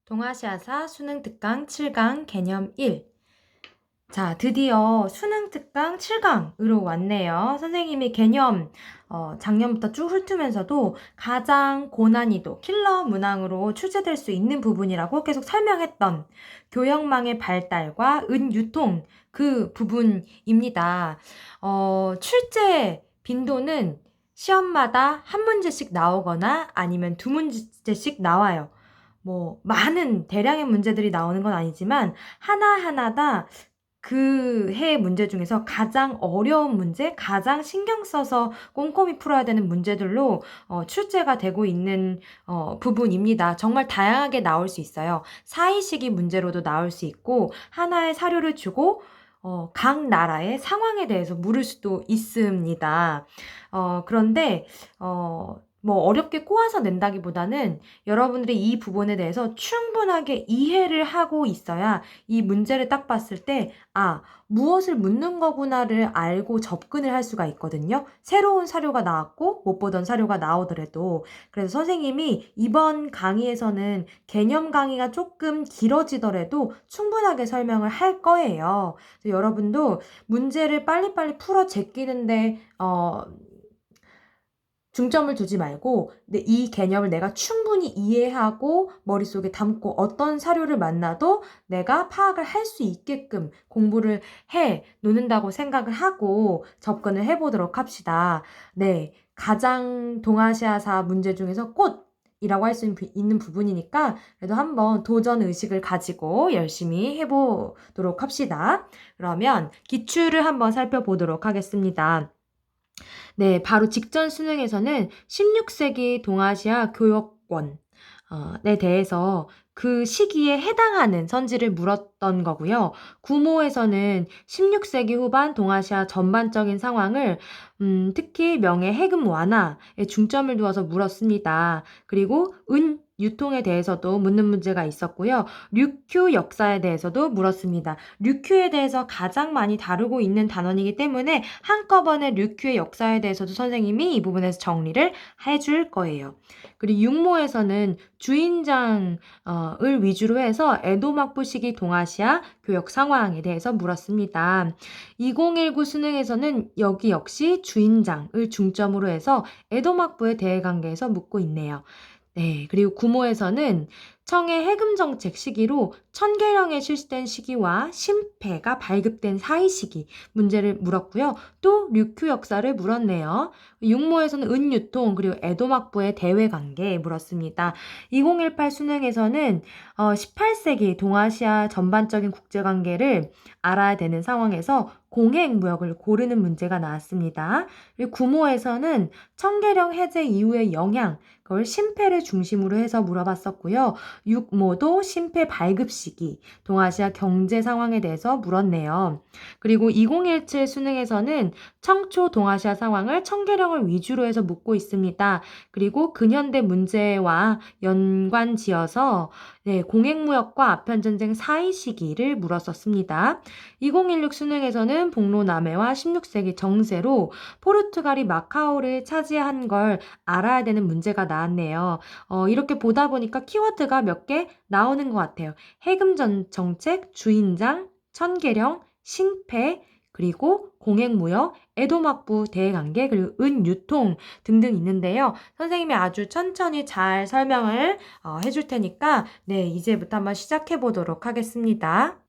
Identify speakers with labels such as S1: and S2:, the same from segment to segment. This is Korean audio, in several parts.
S1: 동아시아사 수능 특강 7강 개념 1. 자, 드디어 수능 특강 7강으로 왔네요. 선생님이 개념 작년부터 쭉 훑으면서도 가장 고난이도 킬러 문항으로 출제될 수 있는 부분이라고 계속 설명했던 교역망의 발달과 은유통 그 부분입니다. 출제 빈도는 시험마다 한 문제씩 나오거나 아니면 두 문제씩 나와요. 많은 대량의 문제들이 나오는 건 아니지만 하나하나 다 그 해 문제 중에서 가장 어려운 문제, 가장 신경 써서 꼼꼼히 풀어야 되는 문제들로 출제가 되고 있는 부분입니다. 정말 다양하게 나올 수 있어요. 사이식이 문제로도 나올 수 있고 하나의 사료를 주고 각 나라의 상황에 대해서 물을 수도 있습니다. 그런데 어렵게 꼬아서 낸다기보다는 여러분들이 이 부분에 대해서 충분하게 이해를 하고 있어야 이 문제를 딱 봤을 때, 무엇을 묻는 거구나를 알고 접근을 할 수가 있거든요. 새로운 사료가 나왔고 못 보던 사료가 나오더라도. 그래서 선생님이 이번 강의에서는 개념 강의가 조금 길어지더라도 충분하게 설명을 할 거예요. 그래서 여러분도 문제를 빨리빨리 풀어 제끼는데 중점을 두지 말고 이 개념을 내가 충분히 이해하고 머릿속에 담고 어떤 사료를 만나도 내가 파악을 할 수 있게끔 공부를 해 놓는다고 생각을 하고 접근을 해보도록 합시다. 네, 가장 동아시아사 문제 중에서 꽃이라고 할 수 있는 부분이니까 그래도 한번 도전 의식을 가지고 열심히 해보도록 합시다. 그러면 기출을 한번 살펴보도록 하겠습니다. 네, 바로 직전 수능에서는 16세기 동아시아 교역권에 대해서 그 시기에 해당하는 선지를 물었던 거고요. 구모에서는 16세기 후반 동아시아 전반적인 상황을 특히 명예 해금 완화에 중점을 두어서 물었습니다. 그리고 유통에 대해서도 묻는 문제가 있었고요. 류큐 역사에 대해서도 물었습니다. 류큐에 대해서 가장 많이 다루고 있는 단원이기 때문에 한꺼번에 류큐의 역사에 대해서도 선생님이 이 부분에서 정리를 해줄 거예요. 그리고 육모에서는 주인장을 위주로 해서 에도 막부 시기 동아시아 교역 상황에 대해서 물었습니다. 2019 수능에서는 여기 역시 주인장을 중점으로 해서 에도 막부의 대외관계에서 묻고 있네요. 네, 그리고 구모에서는 청의 해금 정책 시기로 천계령에 실시된 시기와 심패가 발급된 사이 시기 문제를 물었고요. 또 류큐 역사를 물었네요. 육모에서는 은유통 그리고 에도막부의 대외관계 물었습니다. 2018 수능에서는 18세기 동아시아 전반적인 국제관계를 알아야 되는 상황에서 공해무역을 고르는 문제가 나왔습니다. 그리고 구모에서는 청계령 해제 이후의 영향 그걸 심패를 중심으로 해서 물어봤었고요. 육모도 심패 발급 시기, 동아시아 경제 상황에 대해서 물었네요. 그리고 2017 수능에서는 청초 동아시아 상황을 청계령을 위주로 해서 묻고 있습니다. 그리고 근현대 문제와 연관 지어서 공행무역과 아편전쟁 사이 시기를 물었었습니다. 2016 수능에서는 복로남해와 16세기 정세로 포르투갈이 마카오를 차지한 걸 알아야 되는 문제가 나왔네요. 이렇게 보다 보니까 키워드가 몇 개 나오는 것 같아요. 해금 정책, 주인장, 천계령, 신패, 그리고 공행무역, 에도막부 대외관계, 그리고 은유통 등등 있는데요. 선생님이 아주 천천히 잘 설명을 해줄 테니까 이제부터 한번 시작해 보도록 하겠습니다.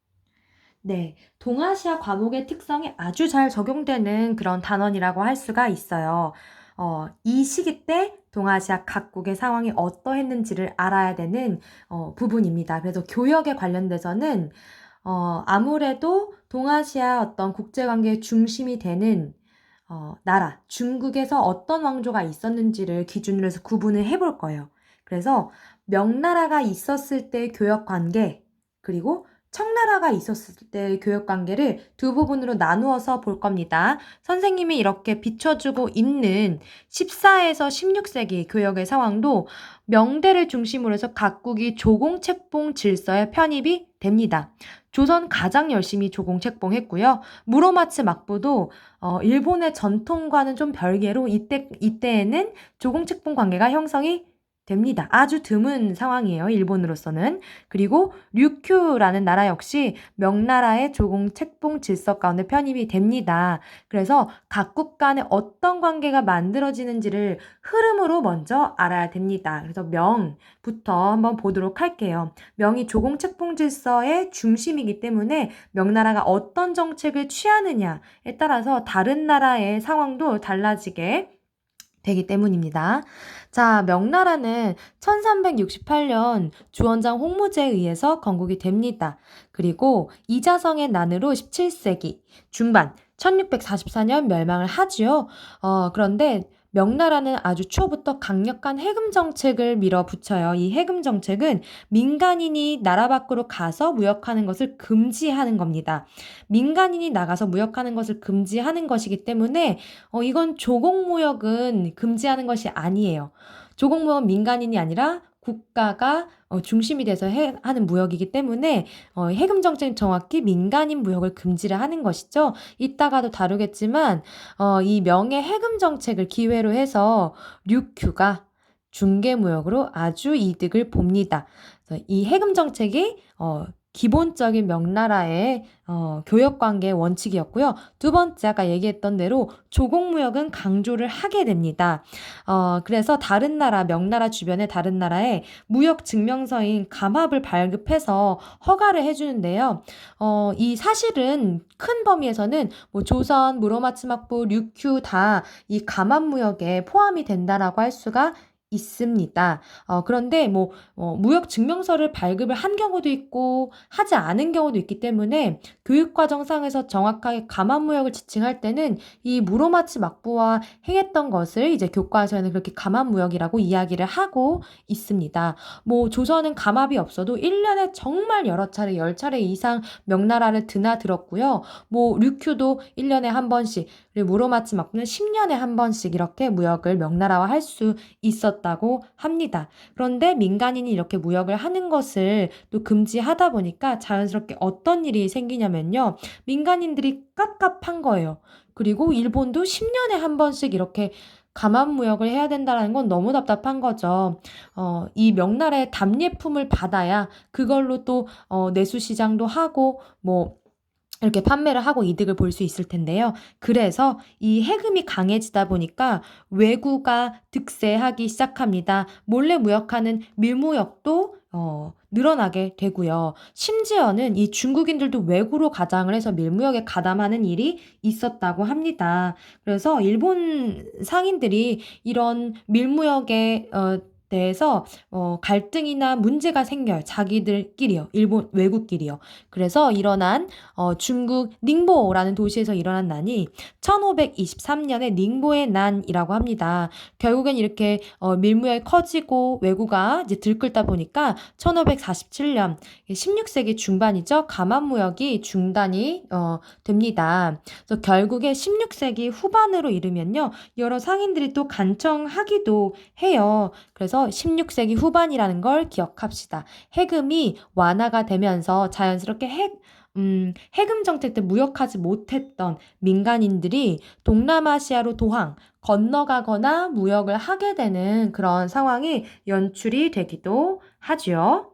S1: 네, 동아시아 과목의 특성이 아주 잘 적용되는 그런 단원이라고 할 수가 있어요. 이 시기 때 동아시아 각국의 상황이 어떠했는지를 알아야 되는 부분입니다. 그래서 교역에 관련돼서는 아무래도 동아시아 어떤 국제관계의 중심이 되는 나라, 중국에서 어떤 왕조가 있었는지를 기준으로 해서 구분을 해볼 거예요. 그래서 명나라가 있었을 때 교역관계, 그리고 청나라가 있었을 때 교역관계를 두 부분으로 나누어서 볼 겁니다. 선생님이 이렇게 비춰주고 있는 14에서 16세기 교역의 상황도 명대를 중심으로 해서 각국이 조공책봉 질서에 편입이 됩니다. 조선 가장 열심히 조공책봉했고요. 무로마츠 막부도 일본의 전통과는 좀 별개로 이때에는 조공책봉 관계가 형성이 됩니다. 아주 드문 상황이에요. 일본으로서는. 그리고 류큐라는 나라 역시 명나라의 조공 책봉 질서 가운데 편입이 됩니다. 그래서 각국 간에 어떤 관계가 만들어지는지를 흐름으로 먼저 알아야 됩니다. 그래서 명부터 한번 보도록 할게요. 명이 조공 책봉 질서의 중심이기 때문에 명나라가 어떤 정책을 취하느냐에 따라서 다른 나라의 상황도 달라지게 되기 때문입니다. 자, 명나라는 1368년 주원장 홍무제에 의해서 건국이 됩니다. 그리고 이자성의 난으로 17세기 중반 1644년 멸망을 하지요. 그런데 명나라는 아주 초부터 강력한 해금 정책을 밀어붙여요. 이 해금 정책은 민간인이 나라 밖으로 가서 무역하는 것을 금지하는 겁니다. 민간인이 나가서 무역하는 것을 금지하는 것이기 때문에 이건 조공무역은 금지하는 것이 아니에요. 조공무역은 민간인이 아니라 국가가 중심이 돼서 하는 무역이기 때문에 해금 정책은 정확히 민간인 무역을 금지를 하는 것이죠. 이따가도 다루겠지만 이 명의 해금 정책을 기회로 해서 류큐가 중개무역으로 아주 이득을 봅니다. 그래서 이 해금 정책이 기본적인 명나라의 교역관계의 원칙이었고요. 두 번째 아까 얘기했던 대로 조공무역은 강조를 하게 됩니다. 그래서 다른 나라, 명나라 주변의 다른 나라에 무역 증명서인 감합을 발급해서 허가를 해주는데요. 이 사실은 큰 범위에서는 뭐 조선, 무로마츠막부, 류큐 다 이 감합무역에 포함이 된다라고 할 수가 있습니다. 그런데 무역 증명서를 발급을 한 경우도 있고 하지 않은 경우도 있기 때문에 교육과정상에서 정확하게 감합무역을 지칭할 때는 이 무로마치 막부와 행했던 것을 이제 교과서에는 그렇게 감합무역이라고 이야기를 하고 있습니다. 조선은 감합이 없어도 1년에 정말 여러 차례, 10차례 이상 명나라를 드나들었고요. 류큐도 1년에 한 번씩, 그리고 무로마치 막부는 10년에 한 번씩 이렇게 무역을 명나라와 할 수 있었다고 합니다. 그런데 민간인이 이렇게 무역을 하는 것을 또 금지하다 보니까 자연스럽게 어떤 일이 생기냐면요. 민간인들이 깝깝한 거예요. 그리고 일본도 10년에 한 번씩 이렇게 감합무역을 해야 된다는 건 너무 답답한 거죠. 이 명나라의 답례품을 받아야 그걸로 또 내수시장도 하고 이렇게 판매를 하고 이득을 볼 수 있을 텐데요. 그래서 이 해금이 강해지다 보니까 외구가 득세하기 시작합니다. 몰래 무역하는 밀무역도 늘어나게 되고요. 심지어는 이 중국인들도 외구로 가장을 해서 밀무역에 가담하는 일이 있었다고 합니다. 그래서 일본 상인들이 이런 밀무역에 대해서 갈등이나 문제가 생겨요. 자기들끼리요. 일본 외국끼리요. 그래서 일어난 중국 닝보라는 도시에서 일어난 난이 1523년에 닝보의 난이라고 합니다. 결국엔 이렇게 밀무역이 커지고 외구가 이제 들끓다 보니까 1547년 16세기 중반이죠. 감합무역이 중단이 됩니다. 그래서 결국에 16세기 후반으로 이르면요. 여러 상인들이 또 간청하기도 해요. 그래서 16세기 후반이라는 걸 기억합시다. 해금이 완화가 되면서 자연스럽게 해금 정책 때 무역하지 못했던 민간인들이 동남아시아로 도항, 건너가거나 무역을 하게 되는 그런 상황이 연출이 되기도 하죠.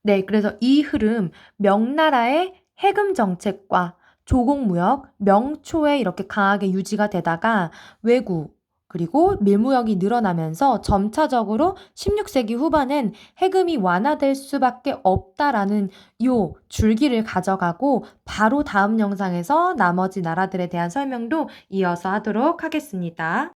S1: 네, 그래서 이 흐름, 명나라의 해금 정책과 조공무역, 명초에 이렇게 강하게 유지가 되다가 외구, 그리고 밀무역이 늘어나면서 점차적으로 16세기 후반엔 해금이 완화될 수밖에 없다라는 요 줄기를 가져가고 바로 다음 영상에서 나머지 나라들에 대한 설명도 이어서 하도록 하겠습니다.